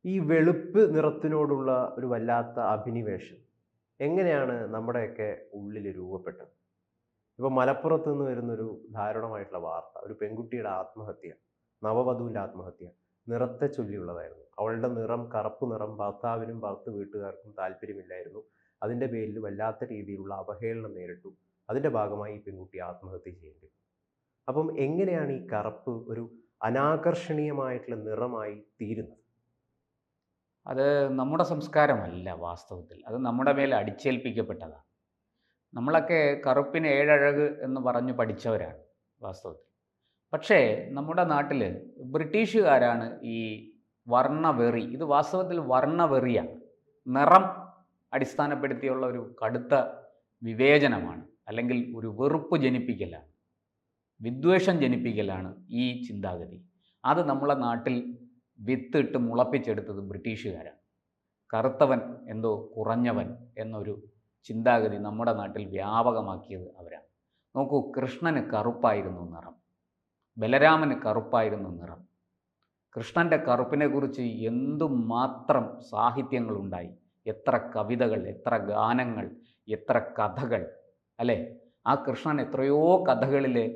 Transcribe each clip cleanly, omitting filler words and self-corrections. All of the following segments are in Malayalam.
ഈ വെളുപ്പ് നിറത്തിനോടുള്ള ഒരു വല്ലാത്ത അഭിനിവേശം എങ്ങനെയാണ് നമ്മുടെയൊക്കെ ഉള്ളിൽ രൂപപ്പെട്ടത്? ഇപ്പൊ മലപ്പുറത്ത് നിന്ന് വരുന്നൊരു ദാരുണമായിട്ടുള്ള വാർത്ത, ഒരു പെൺകുട്ടിയുടെ ആത്മഹത്യ, നവവധുവിൻ്റെ ആത്മഹത്യ നിറത്തെ ചൊല്ലിയുള്ളതായിരുന്നു. അവളുടെ നിറം കറുപ്പ് നിറം ഭർത്താവിനും ഭർത്തൃ വീട്ടുകാർക്കും താല്പര്യമില്ലായിരുന്നു. അതിൻ്റെ പേരിൽ വല്ലാത്ത രീതിയിലുള്ള അവഹേളനം നേരിട്ടു. അതിൻ്റെ ഭാഗമായി ഈ പെൺകുട്ടി ആത്മഹത്യ ചെയ്യേണ്ടി വന്നു. അപ്പം എങ്ങനെയാണ് ഈ കറുപ്പ് ഒരു അനാകർഷണീയമായിട്ടുള്ള നിറമായി തീരുന്നത്? അത് നമ്മുടെ സംസ്കാരമല്ല വാസ്തവത്തിൽ. അത് നമ്മുടെ മേൽ അടിച്ചേൽപ്പിക്കപ്പെട്ടതാണ്. നമ്മളൊക്കെ കറുപ്പിന് ഏഴഴക് എന്ന് പറഞ്ഞ് പഠിച്ചവരാണ് വാസ്തവത്തിൽ. പക്ഷേ നമ്മുടെ നാട്ടിൽ ബ്രിട്ടീഷുകാരാണ് ഈ വർണ്ണവെറി, ഇത് വാസ്തവത്തിൽ വർണ്ണവെറിയാണ്. നിറം അടിസ്ഥാനപ്പെടുത്തിയുള്ള ഒരു കടുത്ത വിവേചനമാണ്, അല്ലെങ്കിൽ ഒരു വെറുപ്പ് ജനിപ്പിക്കലാണ്, വിദ്വേഷം ജനിപ്പിക്കലാണ് ഈ ചിന്താഗതി. അത് നമ്മളെ നാട്ടിൽ വിത്തിട്ട് മുളപ്പിച്ചെടുത്തത് ബ്രിട്ടീഷുകാരാണ്. കറുത്തവൻ എന്തോ കുറഞ്ഞവൻ എന്നൊരു ചിന്താഗതി നമ്മുടെ നാട്ടിൽ വ്യാപകമാക്കിയത് അവരാണ്. നോക്കൂ, കൃഷ്ണന് കറുപ്പായിരുന്നു നിറം, ബലരാമന് കറുപ്പായിരുന്നു നിറം. കൃഷ്ണൻ്റെ കറുപ്പിനെക്കുറിച്ച് എന്തുമാത്രം സാഹിത്യങ്ങളുണ്ടായി, എത്ര കവിതകൾ, എത്ര ഗാനങ്ങൾ, എത്ര കഥകൾ, അല്ലേ? ആ കൃഷ്ണൻ എത്രയോ കഥകളിലെ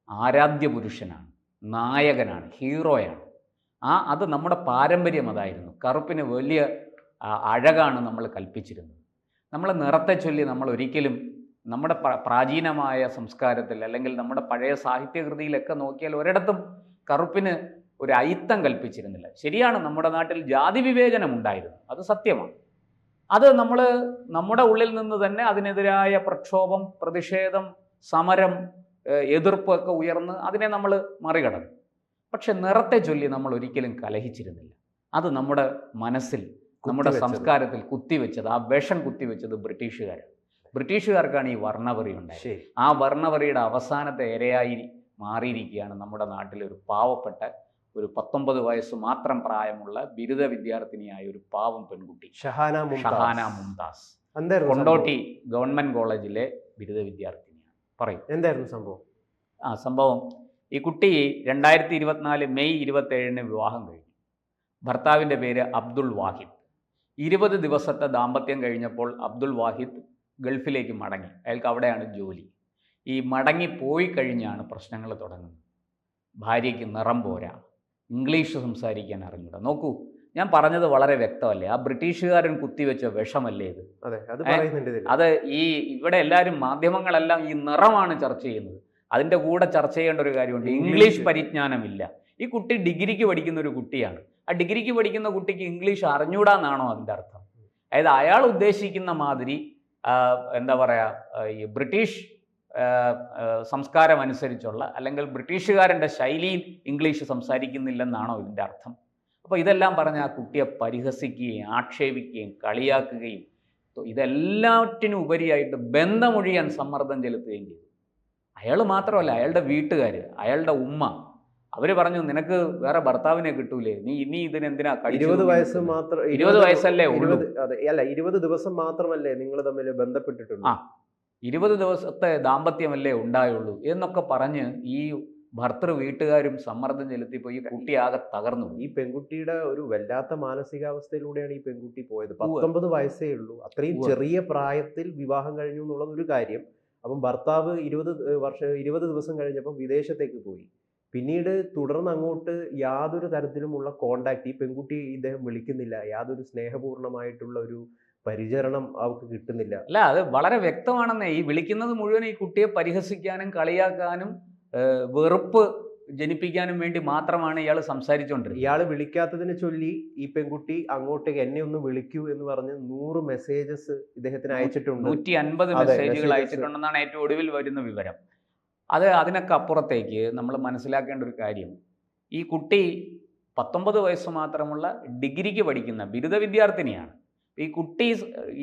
ആരാധ്യ പുരുഷനാണ്, നായകനാണ്, ഹീറോയാണ്. അത് നമ്മുടെ പാരമ്പര്യം അതായിരുന്നു. കറുപ്പിന് വലിയ അഴകാണ് നമ്മൾ കൽപ്പിച്ചിരുന്നത്. നമ്മൾ നിറത്തെ ചൊല്ലി നമ്മൾ ഒരിക്കലും നമ്മുടെ പ്രാചീനമായ സംസ്കാരത്തിൽ, അല്ലെങ്കിൽ നമ്മുടെ പഴയ സാഹിത്യകൃതിയിലൊക്കെ നോക്കിയാൽ ഒരിടത്തും കറുപ്പിന് ഒരു അയിത്തം കൽപ്പിച്ചിരുന്നില്ല. ശരിയാണ്, നമ്മുടെ നാട്ടിൽ ജാതി വിവേചനം ഉണ്ടായിരുന്നു, അത് സത്യമാണ്. അത് നമ്മൾ നമ്മുടെ ഉള്ളിൽ നിന്ന് തന്നെ അതിനെതിരായ പ്രക്ഷോഭം, പ്രതിഷേധം, സമരം, എതിർപ്പൊക്കെ ഉയർന്ന് അതിനെ നമ്മൾ മറികടന്നു. പക്ഷെ നിറത്തെ ചൊല്ലി നമ്മൾ ഒരിക്കലും കലഹിച്ചിരുന്നില്ല. അത് നമ്മുടെ മനസ്സിൽ, നമ്മുടെ സംസ്കാരത്തിൽ കുത്തിവെച്ചത്, ആ വിഷം കുത്തിവെച്ചത് ബ്രിട്ടീഷുകാരാണ്. ബ്രിട്ടീഷുകാർക്കാണ് ഈ വർണ്ണവെറി ഉണ്ടായത്. ആ വർണ്ണവെറിയുടെ അവസാനത്തെ ഇരയായി മാറിയിരിക്കുകയാണ് നമ്മുടെ നാട്ടിലെ ഒരു പാവപ്പെട്ട, ഒരു 19 വയസ്സ് മാത്രം പ്രായമുള്ള ബിരുദ വിദ്യാർത്ഥിനിയായ ഒരു പാവം പെൺകുട്ടി, ഷഹാന മുംതാസ്. കൊണ്ടോട്ടി ഗവൺമെൻറ് കോളേജിലെ ബിരുദ വിദ്യാർത്ഥിനിയാണ്. പറയും, എന്തായിരുന്നു സംഭവം? സംഭവം ഈ കുട്ടി 2024 മെയ് 27 വിവാഹം കഴിഞ്ഞു. ഭർത്താവിൻ്റെ പേര് അബ്ദുൾ വാഹിദ്. 20 ദിവസത്തെ ദാമ്പത്യം കഴിഞ്ഞപ്പോൾ അബ്ദുൾ വാഹിദ് ഗൾഫിലേക്ക് മടങ്ങി. അയാൾക്ക് അവിടെയാണ് ജോലി. ഈ മടങ്ങി പോയി കഴിഞ്ഞാണ് പ്രശ്നങ്ങൾ തുടങ്ങുന്നത്. ഭാര്യയ്ക്ക് നിറം പോരാ, ഇംഗ്ലീഷ് സംസാരിക്കാൻ അറിഞ്ഞൂടാ. നോക്കൂ, ഞാൻ പറഞ്ഞത് വളരെ വ്യക്തമല്ലേ? ആ ബ്രിട്ടീഷുകാരൻ കുത്തിവെച്ച വിഷമല്ലേ ഇത്? അത് ഇവിടെ എല്ലാവരും, മാധ്യമങ്ങളെല്ലാം ഈ നിറമാണ് ചർച്ച ചെയ്യുന്നത്. അതിൻ്റെ കൂടെ ചർച്ച ചെയ്യേണ്ട ഒരു കാര്യമുണ്ട്, ഇംഗ്ലീഷ് പരിജ്ഞാനമില്ല. ഈ കുട്ടി ഡിഗ്രിക്ക് പഠിക്കുന്ന ഒരു കുട്ടിയാണ്. ആ ഡിഗ്രിക്ക് പഠിക്കുന്ന കുട്ടിക്ക് ഇംഗ്ലീഷ് അറിഞ്ഞൂടാന്നാണോ അതിൻ്റെ അർത്ഥം? അതായത് അയാൾ ഉദ്ദേശിക്കുന്ന മാതിരി എന്താ പറയുക, ഈ ബ്രിട്ടീഷ് സംസ്കാരം അനുസരിച്ചുള്ള, അല്ലെങ്കിൽ ബ്രിട്ടീഷുകാരൻ്റെ ശൈലിയിൽ ഇംഗ്ലീഷ് സംസാരിക്കുന്നില്ലെന്നാണോ ഇതിൻ്റെ അർത്ഥം? അപ്പോൾ ഇതെല്ലാം പറഞ്ഞ് ആ കുട്ടിയെ പരിഹസിക്കുകയും ആക്ഷേപിക്കുകയും കളിയാക്കുകയും ഇതെല്ലാറ്റിനും ഉപരിയായിട്ട് ബന്ധമൊഴിയാൻ സമ്മർദ്ദം ചെലുത്തുകയും ചെയ്തു. അയാൾ മാത്രമല്ല, അയാളുടെ വീട്ടുകാർ, അയാളുടെ ഉമ്മ, അവർ പറഞ്ഞു, നിനക്ക് വേറെ ഭർത്താവിനെ കിട്ടൂലേ, നീ ഇതിനെന്തിനാ? 20 വയസ്സ് മാത്രം, 20 വയസ്സല്ലേ ഉള്ളൂ. അല്ല, 20 ദിവസം മാത്രമല്ലേ നിങ്ങൾ തമ്മിൽ ബന്ധപ്പെട്ടിട്ടുള്ളൂ? 20 ദിവസത്തെ ദാമ്പത്യമല്ലേ ഉണ്ടായുള്ളൂ എന്നൊക്കെ പറഞ്ഞ് ഈ ഭർത്തൃ വീട്ടുകാരും സമ്മർദ്ദം ചെലുത്തിയപ്പോൾ ഈ കുട്ടി ആകെ തകർന്നു. ഈ പെൺകുട്ടിയുടെ ഒരു വല്ലാത്ത മാനസികാവസ്ഥയിലൂടെയാണ് ഈ പെൺകുട്ടി പോയത്. 19 വയസ്സേ ഉള്ളൂ. അത്രയും ചെറിയ പ്രായത്തിൽ വിവാഹം കഴിഞ്ഞു എന്നുള്ളത് ഒരു കാര്യം. അപ്പം ഭർത്താവ് 20 ദിവസം കഴിഞ്ഞപ്പം വിദേശത്തേക്ക് പോയി. പിന്നീട് തുടർന്ന് അങ്ങോട്ട് യാതൊരു തരത്തിലുമുള്ള കോണ്ടാക്ട് ഈ പെൺകുട്ടി ഇദ്ദേഹം വിളിക്കുന്നില്ല. യാതൊരു സ്നേഹപൂർണ്ണമായിട്ടുള്ള ഒരു പരിചരണം അവർക്ക് കിട്ടുന്നില്ല. അല്ല, അത് വളരെ വ്യക്തമാണെന്നേ. ഈ വിളിക്കുന്നത് മുഴുവൻ ഈ കുട്ടിയെ പരിഹസിക്കാനും കളിയാക്കാനും വെറുപ്പ് ജനിപ്പിക്കാനും വേണ്ടി മാത്രമാണ് ഇയാൾ സംസാരിച്ചുകൊണ്ടിരുന്നത്. ഇയാൾ വിളിക്കാത്തതിനെ ചൊല്ലി ഈ പെൺകുട്ടി അങ്ങോട്ടേക്ക് എന്നെ ഒന്ന് വിളിക്കൂ എന്ന് പറഞ്ഞ് 100 മെസ്സേജസ് ഇദ്ദേഹത്തിന് അയച്ചിട്ടുണ്ട്. 150 മെസ്സേജുകൾ അയച്ചിട്ടുണ്ടെന്നാണ് ഏറ്റവും ഒടുവിൽ വരുന്ന വിവരം. അതിനൊക്കെ അപ്പുറത്തേക്ക് നമ്മൾ മനസ്സിലാക്കേണ്ട ഒരു കാര്യം, ഈ കുട്ടി 19 വയസ്സ് മാത്രമുള്ള ഡിഗ്രിക്ക് പഠിക്കുന്ന ബിരുദ വിദ്യാർത്ഥിനിയാണ്. ഈ കുട്ടി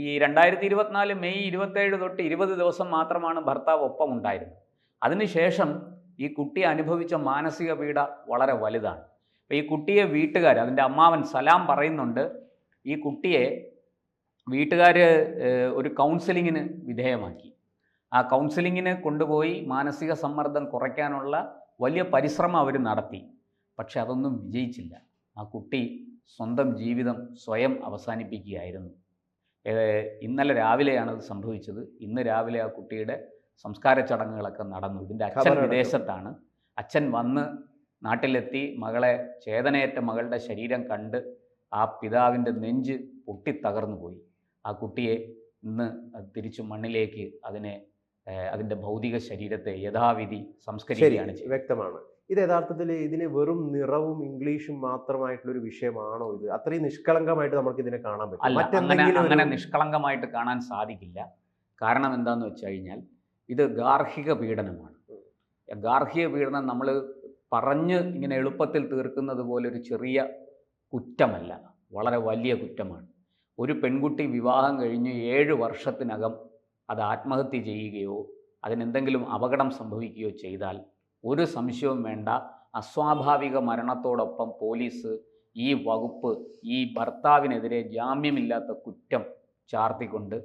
ഈ 2024 മെയ് 27 തൊട്ട് 20 ദിവസം മാത്രമാണ് ഭർത്താവ് ഒപ്പം ഉണ്ടായിരുന്നത്. അതിനുശേഷം ഈ കുട്ടി അനുഭവിച്ച മാനസിക പീഡ വളരെ വലുതാണ്. അപ്പോൾ ഈ കുട്ടിയെ വീട്ടുകാർ, അതിൻ്റെ അമ്മാവൻ സലാം പറയുന്നുണ്ട്, ഈ കുട്ടിയെ വീട്ടുകാർ ഒരു കൗൺസിലിങ്ങിന് വിധേയമാക്കി. ആ കൗൺസിലിങ്ങിന് കൊണ്ടുപോയി മാനസിക സമ്മർദ്ദം കുറയ്ക്കാനുള്ള വലിയ പരിശ്രമം അവർ നടത്തി. പക്ഷെ അതൊന്നും വിജയിച്ചില്ല. ആ കുട്ടി സ്വന്തം ജീവിതം സ്വയം അവസാനിപ്പിക്കുകയായിരുന്നു. ഇന്നലെ രാവിലെയാണ് അത് സംഭവിച്ചത്. ഇന്ന് രാവിലെ ആ കുട്ടിയുടെ സംസ്കാര ചടങ്ങുകളൊക്കെ നടന്നു. ഇതിൻ്റെ അച്ഛൻ വിദേശത്താണ്. അച്ഛൻ വന്ന് നാട്ടിലെത്തി മകളെ, ചേതനയേറ്റ മകളുടെ ശരീരം കണ്ട് ആ പിതാവിൻ്റെ നെഞ്ച് പൊട്ടിത്തകർന്നു പോയി. ആ കുട്ടിയെ ഇന്ന് തിരിച്ചു മണ്ണിലേക്ക് അതിൻ്റെ ഭൗതിക ശരീരത്തെ യഥാവിധി സംസ്കരിക്കുകയാണ് ചെയ്യുന്നത്. വ്യക്തമാണ്. ഇത് യഥാർത്ഥത്തിൽ ഇതിന് വെറും നിറവും ഇംഗ്ലീഷും മാത്രമായിട്ടുള്ളൊരു വിഷയമാണോ? ഇത് അത്രയും നിഷ്കളങ്കമായിട്ട് നമുക്ക് ഇതിനെ കാണാൻ പറ്റും? അല്ല, അങ്ങനെ നിഷ്കളങ്കമായിട്ട് കാണാൻ സാധിക്കില്ല. കാരണം എന്താണെന്ന് വെച്ച് കഴിഞ്ഞാൽ ഇത് ഗാർഹിക പീഡനമാണ്. ഗാർഹിക പീഡനം നമ്മൾ പറഞ്ഞ് ഇങ്ങനെ എളുപ്പത്തിൽ തീർക്കുന്നത് പോലെ ഒരു ചെറിയ കുറ്റമല്ല, വളരെ വലിയ കുറ്റമാണ്. ഒരു പെൺകുട്ടി വിവാഹം കഴിഞ്ഞ് 7 വർഷത്തിനകം അത് ആത്മഹത്യ ചെയ്യുകയോ അതിനെന്തെങ്കിലും അപകടം സംഭവിക്കുകയോ ചെയ്താൽ ഒരു സംശയവും വേണ്ട, അസ്വാഭാവിക മരണത്തോടൊപ്പം പോലീസ് ഈ വകുപ്പ് ഈ ഭർത്താവിനെതിരെ ജാമ്യമില്ലാത്ത കുറ്റം ചാർത്തിക്കൊണ്ട്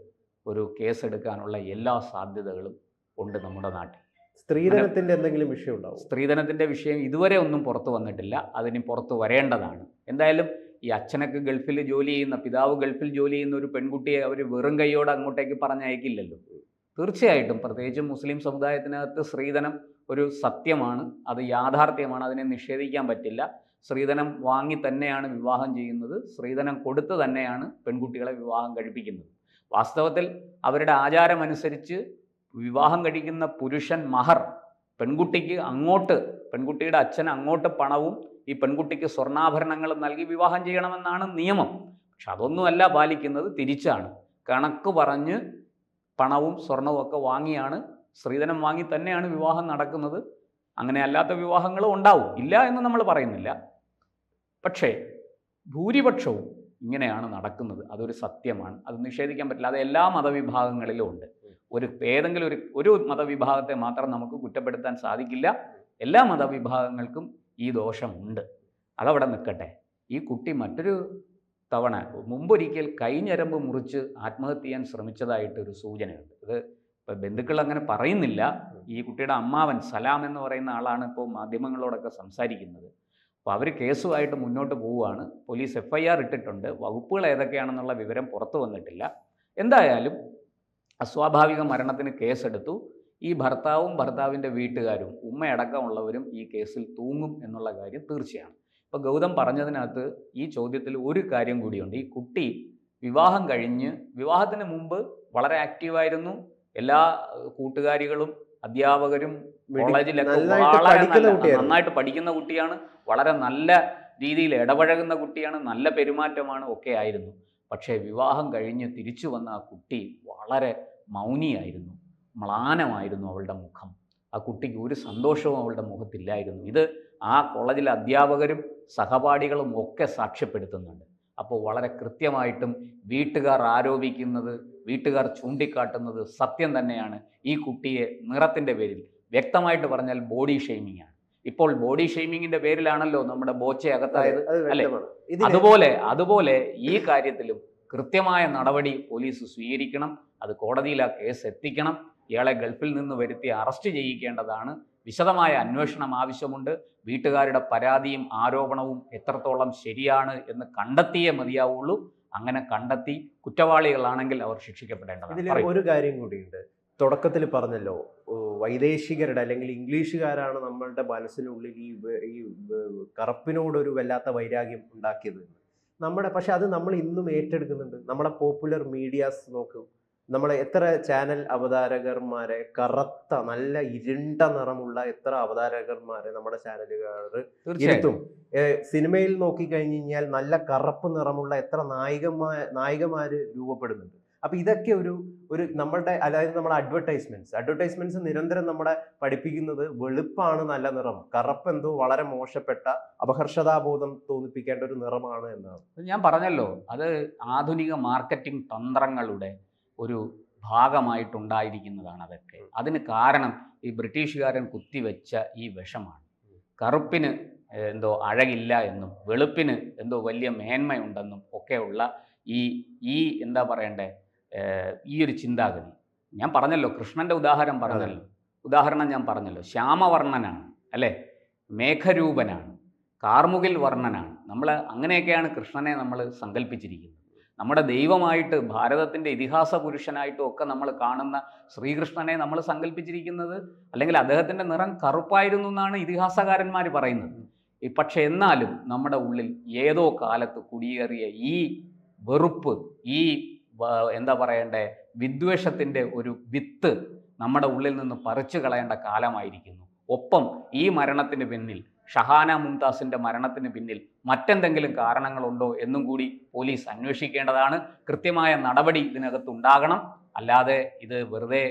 ഒരു കേസെടുക്കാനുള്ള എല്ലാ സാധ്യതകളും ഉണ്ട് നമ്മുടെ നാട്ടിൽ. സ്ത്രീധനത്തിൻ്റെ എന്തെങ്കിലും വിഷയം ഉണ്ടാവും? സ്ത്രീധനത്തിൻ്റെ വിഷയം ഇതുവരെ ഒന്നും പുറത്തു വന്നിട്ടില്ല. അതിന് പുറത്ത് വരേണ്ടതാണ്. എന്തായാലും ഈ അച്ഛനൊക്കെ ഗൾഫിൽ ജോലി ചെയ്യുന്ന, പിതാവ് ഗൾഫിൽ ജോലി ചെയ്യുന്ന ഒരു പെൺകുട്ടിയെ അവർ വെറും കൈയോടെ അങ്ങോട്ടേക്ക് പറഞ്ഞയക്കില്ലല്ലോ. തീർച്ചയായിട്ടും പ്രത്യേകിച്ചും മുസ്ലിം സമുദായത്തിനകത്ത് സ്ത്രീധനം ഒരു സത്യമാണ്, അത് യാഥാർത്ഥ്യമാണ്, അതിനെ നിഷേധിക്കാൻ പറ്റില്ല. സ്ത്രീധനം വാങ്ങി തന്നെയാണ് വിവാഹം ചെയ്യുന്നത്, സ്ത്രീധനം കൊടുത്ത് തന്നെയാണ് പെൺകുട്ടികളെ വിവാഹം കഴിപ്പിക്കുന്നത്. വാസ്തവത്തിൽ അവരുടെ ആചാരമനുസരിച്ച് വിവാഹം കഴിക്കുന്ന പുരുഷൻ മഹർ പെൺകുട്ടിയുടെ അച്ഛൻ അങ്ങോട്ട് പണവും ഈ പെൺകുട്ടിക്ക് സ്വർണ്ണാഭരണങ്ങളും നൽകി വിവാഹം ചെയ്യണമെന്നാണ് നിയമം. പക്ഷെ അതൊന്നുമല്ല പാലിക്കുന്നത്, തിരിച്ചാണ്. കണക്ക് പറഞ്ഞ് പണവും സ്വർണവും ഒക്കെ വാങ്ങിയാണ്, സ്ത്രീധനം വാങ്ങി തന്നെയാണ് വിവാഹം നടക്കുന്നത്. അങ്ങനെ അല്ലാത്ത വിവാഹങ്ങളും ഉണ്ടാവും, ഇല്ല എന്ന് നമ്മൾ പറയുന്നില്ല. പക്ഷേ ഭൂരിപക്ഷവും ഇങ്ങനെയാണ് നടക്കുന്നത്, അതൊരു സത്യമാണ്, അത് നിഷേധിക്കാൻ പറ്റില്ല. അത് എല്ലാ മതവിഭാഗങ്ങളിലും ഉണ്ട്. ഏതെങ്കിലും ഒരു മതവിഭാഗത്തെ മാത്രം നമുക്ക് കുറ്റപ്പെടുത്താൻ സാധിക്കില്ല. എല്ലാ മതവിഭാഗങ്ങൾക്കും ഈ ദോഷമുണ്ട്. അതവിടെ നിൽക്കട്ടെ. ഈ കുട്ടി മറ്റൊരു തവണ മുമ്പൊരിക്കൽ കൈഞ്ഞരമ്പ് മുറിച്ച് ആത്മഹത്യ ചെയ്യാൻ ശ്രമിച്ചതായിട്ടൊരു സൂചനയുണ്ട്. ഇത് ഇപ്പോൾ ബന്ധുക്കൾ അങ്ങനെ പറയുന്നില്ല. ഈ കുട്ടിയുടെ അമ്മാവൻ സലാം എന്ന് പറയുന്ന ആളാണ് ഇപ്പോൾ മാധ്യമങ്ങളോടൊക്കെ സംസാരിക്കുന്നത്. അപ്പോൾ അവർ കേസുമായിട്ട് മുന്നോട്ട് പോവുകയാണ്. പോലീസ് FIR ഇട്ടിട്ടുണ്ട്. വകുപ്പുകൾ ഏതൊക്കെയാണെന്നുള്ള വിവരം പുറത്തു വന്നിട്ടില്ല. എന്തായാലും അസ്വാഭാവിക മരണത്തിന് കേസെടുത്തു. ഈ ഭർത്താവും ഭർത്താവിൻ്റെ വീട്ടുകാരും ഉമ്മയടക്കമുള്ളവരും ഈ കേസിൽ തൂങ്ങും എന്നുള്ള കാര്യം തീർച്ചയാണ്. ഇപ്പോൾ ഗൗതം പറഞ്ഞതിനകത്ത് ഈ ചോദ്യത്തിൽ ഒരു കാര്യം കൂടിയുണ്ട്. ഈ കുട്ടി വിവാഹം കഴിഞ്ഞ്, വിവാഹത്തിന് മുമ്പ് വളരെ ആക്റ്റീവായിരുന്നു. എല്ലാ കൂട്ടുകാരികളും അധ്യാപകരും കോളേജിലൊക്കെ വളരെ നന്നായിട്ട് പഠിക്കുന്ന കുട്ടിയാണ്, വളരെ നല്ല രീതിയിൽ ഇടപഴകുന്ന കുട്ടിയാണ്, നല്ല പെരുമാറ്റമാണ് ഒക്കെ ആയിരുന്നു. പക്ഷേ വിവാഹം കഴിഞ്ഞ് തിരിച്ചു വന്ന ആ കുട്ടി വളരെ മൗനിയായിരുന്നു, മ്ലാനമായിരുന്നു അവളുടെ മുഖം. ആ കുട്ടിക്ക് ഒരു സന്തോഷവും അവളുടെ മുഖത്തില്ലായിരുന്നു. ഇത് ആ കോളേജിലെ അധ്യാപകരും സഹപാഠികളും ഒക്കെ സാക്ഷ്യപ്പെടുത്തുന്നുണ്ട്. അപ്പോൾ വളരെ കൃത്യമായിട്ടും വീട്ടുകാർ ആരോപിക്കുന്നത്, വീട്ടുകാർ ചൂണ്ടിക്കാട്ടുന്നത് സത്യം തന്നെയാണ്. ഈ കുട്ടിയെ നിറത്തിൻ്റെ പേരിൽ, വ്യക്തമായിട്ട് പറഞ്ഞാൽ ബോഡി ഷെയ്മിങ് ആണ്. ഇപ്പോൾ ബോഡി ഷെയ്മിങ്ങിൻ്റെ പേരിലാണല്ലോ നമ്മുടെ ബോച്ച അകത്തായത്, അല്ലേ? അതുപോലെ ഈ കാര്യത്തിലും കൃത്യമായ നടപടി പോലീസ് സ്വീകരിക്കണം. അത് കോടതിയിൽ ആ കേസ് എത്തിക്കണം. ഇയാളെ ഗൾഫിൽ നിന്ന് വരുത്തി അറസ്റ്റ് ചെയ്യിക്കേണ്ടതാണ്. വിശദമായ അന്വേഷണം ആവശ്യമുണ്ട്. വീട്ടുകാരുടെ പരാതിയും ആരോപണവും എത്രത്തോളം ശരിയാണ് എന്ന് കണ്ടെത്തിയേ മതിയാവുള്ളൂ. അങ്ങനെ കണ്ടെത്തി കുറ്റവാളികളാണെങ്കിൽ അവർ ശിക്ഷിക്കപ്പെടേണ്ടതാണ്. ഇതിൽ ഒരു കാര്യം കൂടിയുണ്ട്. തുടക്കത്തിൽ പറഞ്ഞല്ലോ, വൈദേശികരുടെ അല്ലെങ്കിൽ ഇംഗ്ലീഷുകാരാണ് നമ്മളുടെ മനസ്സിനുള്ളിൽ ഈ കറുപ്പിനോടൊരു വല്ലാത്ത വൈരാഗ്യം ഉണ്ടാക്കിയത്. പക്ഷെ അത് നമ്മൾ ഇന്നും ഏറ്റെടുക്കുന്നുണ്ട്. നമ്മളെ പോപ്പുലർ മീഡിയാസ് നോക്കൂ, നമ്മളെ എത്ര ചാനൽ അവതാരകന്മാരെ, കറുത്ത നല്ല ഇരുണ്ട നിറമുള്ള എത്ര അവതാരകന്മാരെ നമ്മുടെ ചാനലുകാർ ഇരുത്തും. സിനിമയിൽ നോക്കിക്കഴിഞ്ഞ് കഴിഞ്ഞാൽ നല്ല കറുപ്പ് നിറമുള്ള എത്ര നായികമാര് രൂപപ്പെടുന്നുണ്ട്. അപ്പൊ ഇതൊക്കെ ഒരു നമ്മളുടെ, അതായത് നമ്മുടെ അഡ്വർടൈസ്മെന്റ്സ് നിരന്തരം നമ്മളെ പഠിപ്പിക്കുന്നത് വെളുപ്പാണ് നല്ല നിറം, കറുപ്പ് എന്തോ വളരെ മോശപ്പെട്ട അപഹർഷതാബോധം തോന്നിപ്പിക്കേണ്ട ഒരു നിറമാണ് എന്നാണ്. ഞാൻ പറഞ്ഞല്ലോ, അത് ആധുനിക മാർക്കറ്റിംഗ് തന്ത്രങ്ങളുടെ ഒരു ഭാഗമായിട്ടുണ്ടായിരിക്കുന്നതാണ് അതൊക്കെ. അതിന് കാരണം ഈ ബ്രിട്ടീഷുകാരൻ കുത്തിവെച്ച ഈ വിഷമാണ്. കറുപ്പിന് എന്തോ അഴകില്ല എന്നും വെളുപ്പിന് എന്തോ വലിയ മേന്മയുണ്ടെന്നും ഒക്കെയുള്ള ഈ എന്താ പറയണ്ടേ, ഈ ഒരു ചിന്താഗതി. ഞാൻ പറഞ്ഞല്ലോ, കൃഷ്ണൻ്റെ ഉദാഹരണം ഞാൻ പറഞ്ഞല്ലോ. ശ്യാമവർണ്ണനാണ്, അല്ലേ? മേഘരൂപനാണ്, കാർമുകിൽ വർണ്ണനാണ്. നമ്മൾ അങ്ങനെയൊക്കെയാണ് കൃഷ്ണനെ നമ്മൾ സങ്കല്പിച്ചിരിക്കുന്നത്. നമ്മുടെ ദൈവമായിട്ട് ഭാരതത്തിൻ്റെ ഇതിഹാസ പുരുഷനായിട്ടും ഒക്കെ നമ്മൾ കാണുന്ന ശ്രീകൃഷ്ണനെ നമ്മൾ സങ്കല്പിച്ചിരിക്കുന്നത്, അല്ലെങ്കിൽ അദ്ദേഹത്തിൻ്റെ നിറം കറുപ്പായിരുന്നു എന്നാണ് ഇതിഹാസകാരന്മാർ പറയുന്നത്. പക്ഷെ എന്നാലും നമ്മുടെ ഉള്ളിൽ ഏതോ കാലത്ത് കുടിയേറിയ ഈ വെറുപ്പ്, ഈ എന്താ പറയണ്ടേ, വിദ്വേഷത്തിൻ്റെ ഒരു വിത്ത് നമ്മുടെ ഉള്ളിൽ നിന്ന് പറിച്ചു കളയേണ്ട കാലമായിരിക്കുന്നു. ഒപ്പം ഈ മരണത്തിന് പിന്നിൽ, ഷഹാന മുംതാസിൻ്റെ മരണത്തിന് പിന്നിൽ മറ്റെന്തെങ്കിലും കാരണങ്ങളുണ്ടോ എന്നും കൂടി പോലീസ് അന്വേഷിക്കേണ്ടതാണ്. കൃത്യമായ നടപടി ഇതിനകത്തുണ്ടാകണം. അല്ലാതെ ഇത് വെറുതെ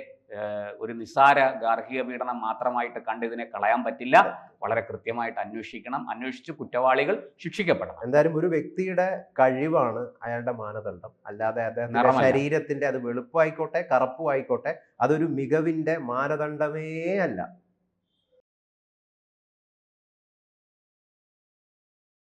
ഒരു നിസ്സാര ഗാർഹിക പീഡനം മാത്രമായിട്ട് കണ്ട് ഇതിനെ കളയാൻ പറ്റില്ല. വളരെ കൃത്യമായിട്ട് അന്വേഷിക്കണം. അന്വേഷിച്ച് കുറ്റവാളികൾ ശിക്ഷിക്കപ്പെടണം. എന്തായാലും ഒരു വ്യക്തിയുടെ കഴിവാണ് അയാളുടെ മാനദണ്ഡം, അല്ലാതെ അദ്ദേഹത്തിന്റെ ശരീരത്തിന്റെ അത് വെളുപ്പായിക്കോട്ടെ കറുപ്പും ആയിക്കോട്ടെ അതൊരു മികവിന്റെ മാനദണ്ഡമേ അല്ല.